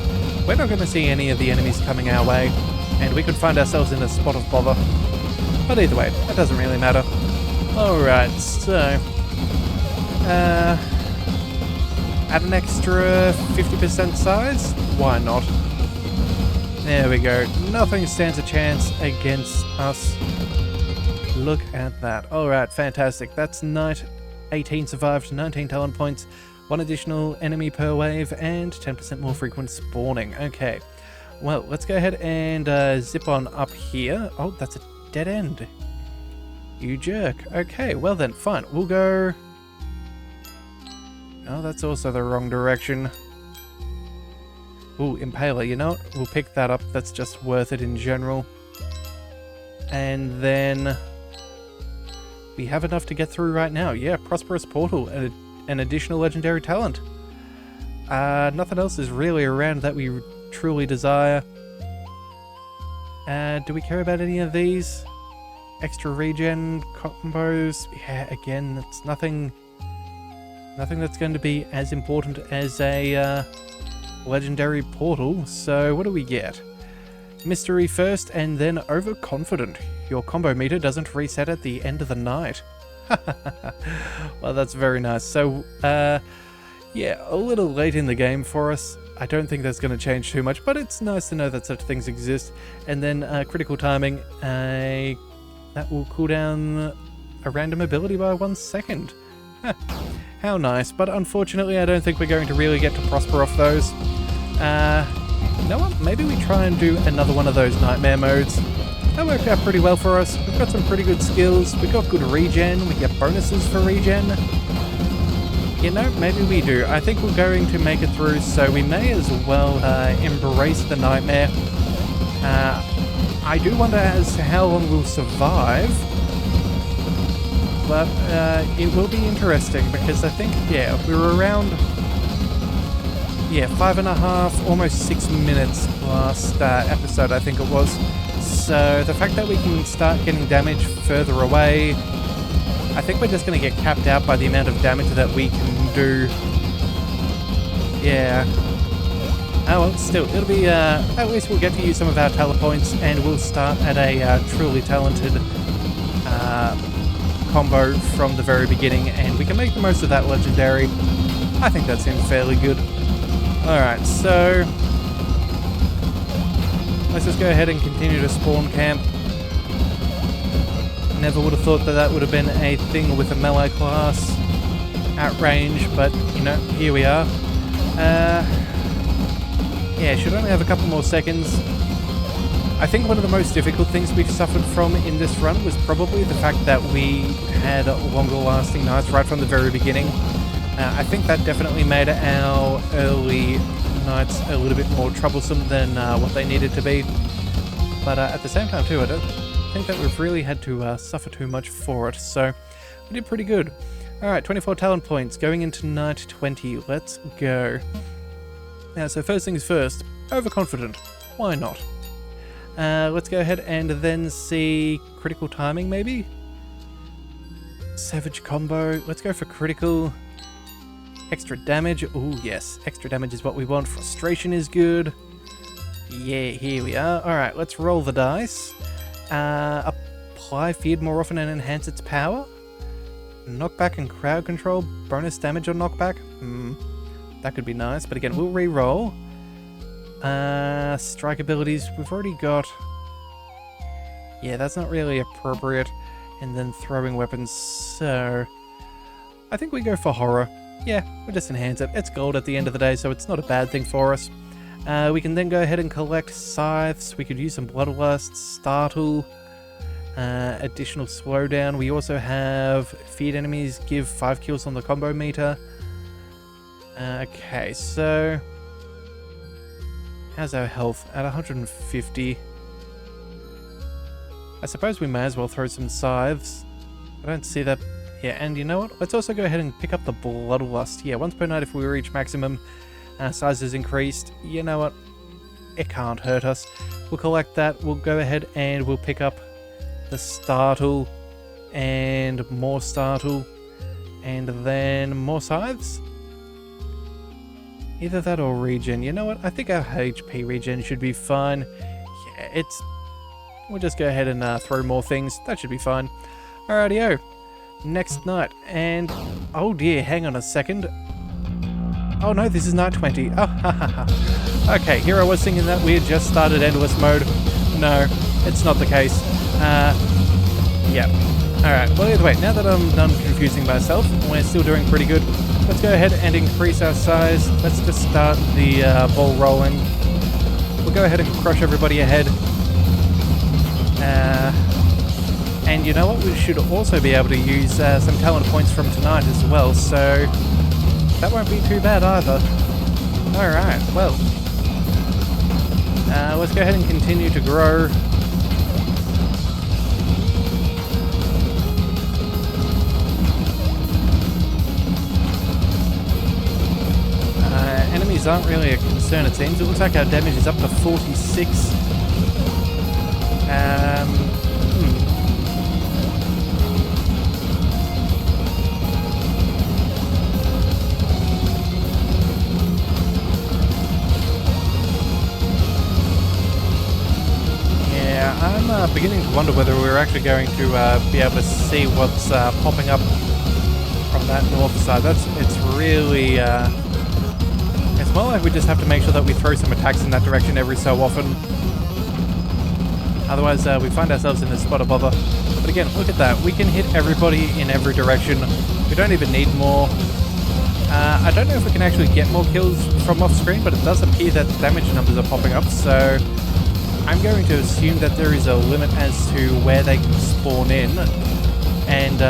we're not going to see any of the enemies coming our way, and we could find ourselves in a spot of bother. But either way, that doesn't really matter. Alright, so... add an extra 50% size? Why not? There we go. Nothing stands a chance against us. Look at that. Alright, fantastic. That's Knight. 18 survived, 19 talent points, 1 additional enemy per wave, and 10% more frequent spawning. Okay. Well, let's go ahead and zip on up here. Oh, that's a dead end. You jerk. Okay, well then, fine. We'll go... Oh, that's also the wrong direction. Ooh, Impaler, you know what? We'll pick that up. That's just worth it in general. And then... we have enough to get through right now. Yeah, Prosperous Portal, and an additional legendary talent. Nothing else is really around that we truly desire. Do we care about any of these? Extra regen combos? Yeah, again, it's nothing that's going to be as important as a legendary portal. So what do we get? Mystery first, and then Overconfident. Your combo meter doesn't reset at the end of the night. Well, that's very nice. So, yeah, a little late in the game for us. I don't think that's going to change too much, but it's nice to know that such things exist. And then critical timing, that will cool down a random ability by 1 second. How nice, but unfortunately I don't think we're going to really get to prosper off those. You know what, maybe we try and do another one of those nightmare modes. That worked out pretty well for us. We've got some pretty good skills, we've got good regen, we get bonuses for regen. You know, maybe we do. I think we're going to make it through, so we may as well embrace the nightmare. I do wonder as to how long we'll survive. But it will be interesting because I think, yeah, we were around, 5.5, almost 6 minutes last episode, I think it was. So the fact that we can start getting damage further away, I think we're just going to get capped out by the amount of damage that we can do. Yeah. Oh well, still, it'll be, at least we'll get to use some of our talent points and we'll start at a truly talented combo from the very beginning, and we can make the most of that legendary. I think that seems fairly good. Alright, so let's just go ahead and continue to spawn camp. Never would have thought that that would have been a thing with a melee class at range, but you know, here we are. Yeah, should only have a couple more seconds. I think one of the most difficult things we've suffered from in this run was probably the fact that we had longer lasting nights right from the very beginning. I think that definitely made our early nights a little bit more troublesome than what they needed to be. But at the same time too, I don't think that we've really had to suffer too much for it, so we did pretty good. Alright, 24 talent points, going into night 20, let's go. Now, so first things first, Overconfident, why not? Let's go ahead and then see critical timing, maybe? Savage combo. Let's go for critical. Extra damage. Ooh, yes. Extra damage is what we want. Frustration is good. Yeah, here we are. Alright, let's roll the dice. Apply feared more often and enhance its power. Knockback and crowd control. Bonus damage on knockback. That could be nice. But again, we'll re-roll. Strike abilities, we've already got... Yeah, that's not really appropriate. And then throwing weapons, so... I think we go for horror. Yeah, we'll just enhance it. It's gold at the end of the day, so it's not a bad thing for us. We can then go ahead and collect scythes. We could use some bloodlust, startle, additional slowdown. We also have feared enemies give 5 kills on the combo meter. Okay, so... how's our health? At 150. I suppose we may as well throw some scythes. I don't see that. Yeah, and you know what? Let's also go ahead and pick up the bloodlust. Yeah, once per night if we reach maximum. Size is increased. You know what? It can't hurt us. We'll collect that. We'll go ahead and we'll pick up the startle and more startle. And then more scythes. Either that or regen. You know what? I think our HP regen should be fine. Yeah, we'll just go ahead and throw more things. That should be fine. Alrighty-o. Next night. And... oh dear, hang on a second. Oh no, this is night 20. Oh, ha ha ha. Okay, here I was thinking that we had just started endless mode. No, it's not the case. Yeah. Alright, well either way, now that I'm done confusing myself, we're still doing pretty good. Let's go ahead and increase our size. Let's just start the ball rolling. We'll go ahead and crush everybody ahead. And you know what? We should also be able to use some talent points from tonight as well, so that won't be too bad either. Alright, well. Let's go ahead and continue to grow. Enemies aren't really a concern, it seems. It looks like our damage is up to 46. Yeah, I'm beginning to wonder whether we're actually going to be able to see what's popping up from that north side. It's really... it's more like we just have to make sure that we throw some attacks in that direction every so often. Otherwise, we find ourselves in a spot of bother. But again, look at that. We can hit everybody in every direction. We don't even need more. I don't know if we can actually get more kills from off screen, but it does appear that the damage numbers are popping up. So I'm going to assume that there is a limit as to where they can spawn in. And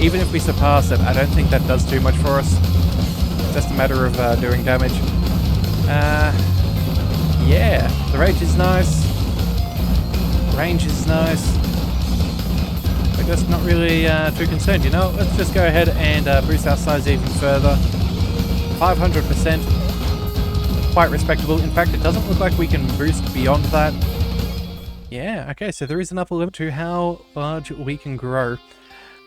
even if we surpass it, I don't think that does too much for us. Just a matter of doing damage. Yeah, the range is nice. Range is nice. We're just not really too concerned, you know. Let's just go ahead and boost our size even further. 500%. Quite respectable. In fact, it doesn't look like we can boost beyond that. Yeah, okay, so there is an upper limit to how large we can grow.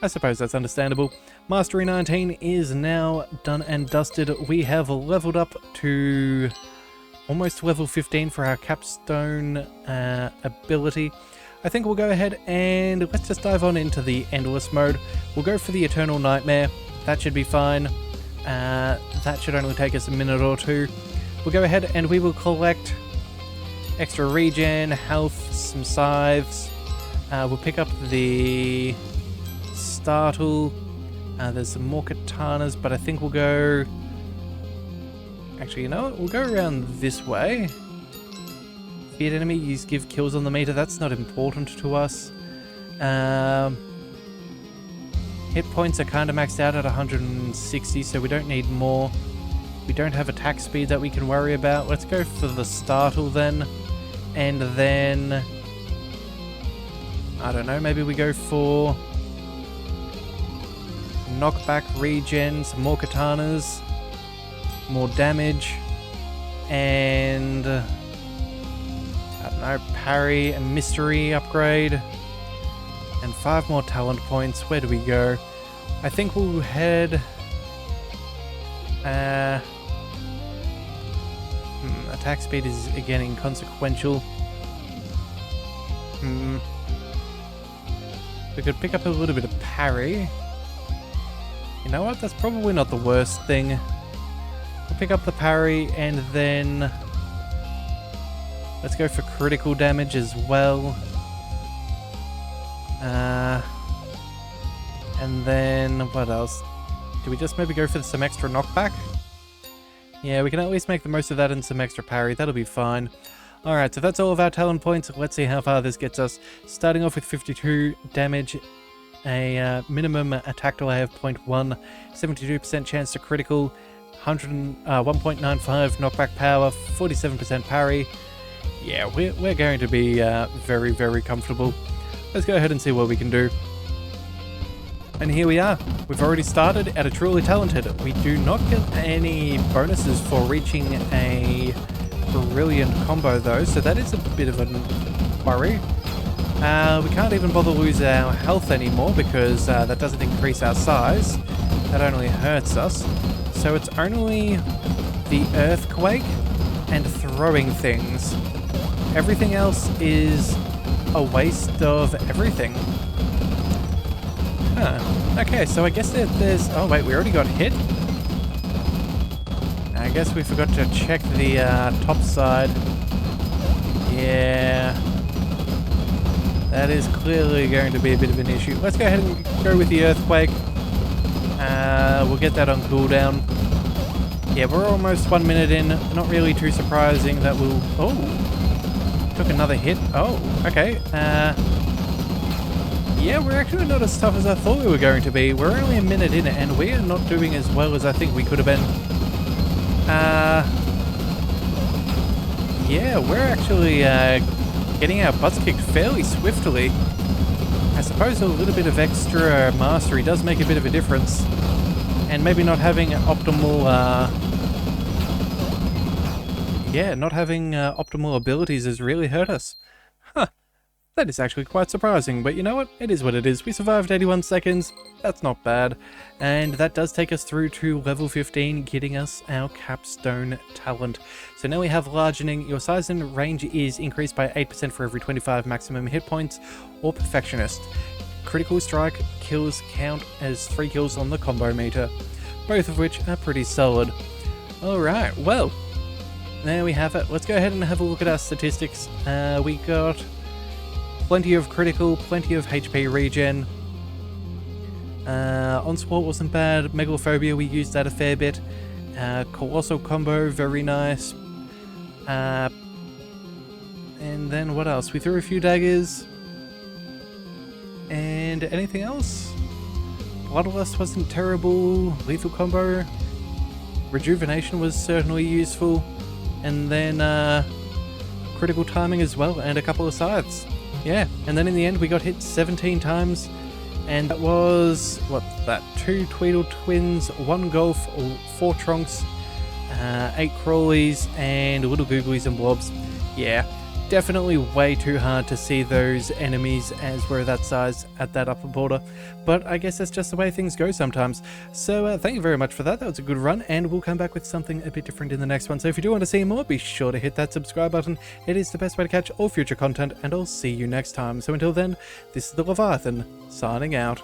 I suppose that's understandable. Mastery 19 is now done and dusted. We have leveled up to almost level 15 for our capstone ability. I think we'll go ahead and let's just dive on into the endless mode. We'll go for the Eternal Nightmare. That should be fine. That should only take us a minute or two. We'll go ahead and we will collect extra regen, health, some scythes. We'll pick up the startle. There's some more katanas, but I think we'll go... Actually, you know what? We'll go around this way. Feared enemies give kills on the meter. That's not important to us. Hit points are kind of maxed out at 160, so we don't need more. We don't have attack speed that we can worry about. Let's go for the startle then. And then... I don't know, maybe we go for... knockback, regen, some more katanas, more damage, and I don't know, parry, a mystery upgrade, and 5 more talent points. Where do we go? I think we'll head... attack speed is again inconsequential. We could pick up a little bit of parry. You know what? That's probably not the worst thing. We'll pick up the parry and then... let's go for critical damage as well. And then... what else? Do we just maybe go for some extra knockback? Yeah, we can at least make the most of that and some extra parry. That'll be fine. Alright, so that's all of our talent points. Let's see how far this gets us. Starting off with 52 damage. A minimum attack delay of 0.1, 72% chance to critical, 1.95 knockback power, 47% parry. Yeah, we're going to be very, very comfortable. Let's go ahead and see what we can do. And here we are. We've already started at a truly talented. We do not get any bonuses for reaching a brilliant combo though, so that is a bit of a worry. We can't even bother lose our health anymore because that doesn't increase our size. that only hurts us. So it's only the earthquake and throwing things. Everything else is a waste of everything. Huh. Okay, so I guess there's... Oh wait, we already got hit? I guess we forgot to check the top side. Yeah. That is clearly going to be a bit of an issue. Let's go ahead and go with the earthquake. We'll get that on cooldown. Yeah, we're almost 1 minute in. Not really too surprising that we'll... Oh! Took another hit. Oh, okay. Yeah, we're actually not as tough as I thought we were going to be. We're only a minute in and we are not doing as well as I think we could have been. Yeah, we're actually getting our butts kicked fairly swiftly. I suppose a little bit of extra mastery does make a bit of a difference. And maybe not having optimal, not having optimal abilities has really hurt us. Huh. That is actually quite surprising, but you know what? It is what it is. We survived 81 seconds. That's not bad. And that does take us through to level 15, getting us our capstone talent. So now we have largening. Your size and range is increased by 8% for every 25 maximum hit points, or perfectionist. Critical strike kills count as 3 kills on the combo meter, both of which are pretty solid. Alright, well, there we have it. Let's go ahead and have a look at our statistics. We got plenty of critical, plenty of HP regen. Onslaught wasn't bad. Megalophobia, we used that a fair bit. Colossal combo, very nice. And then what else? We threw a few daggers. And anything else? Bloodlust wasn't terrible. Lethal combo. Rejuvenation was certainly useful. And then critical timing as well, and a couple of scythes. Yeah, and then in the end we got hit 17 times, and that was, what's that, 2 Tweedle Twins, 1 Golf, 4 Trunks, 8 Crawlies, and little Googlies and Blobs. Yeah, definitely way too hard to see those enemies as we're that size at that upper border, but I guess that's just the way things go sometimes. So thank you very much for that. That was a good run, and we'll come back with something a bit different in the next one. So if you do want to see more, be sure to hit that subscribe button. It is the best way to catch all future content, and I'll see you next time. So until then, this is the Leviathan, signing out.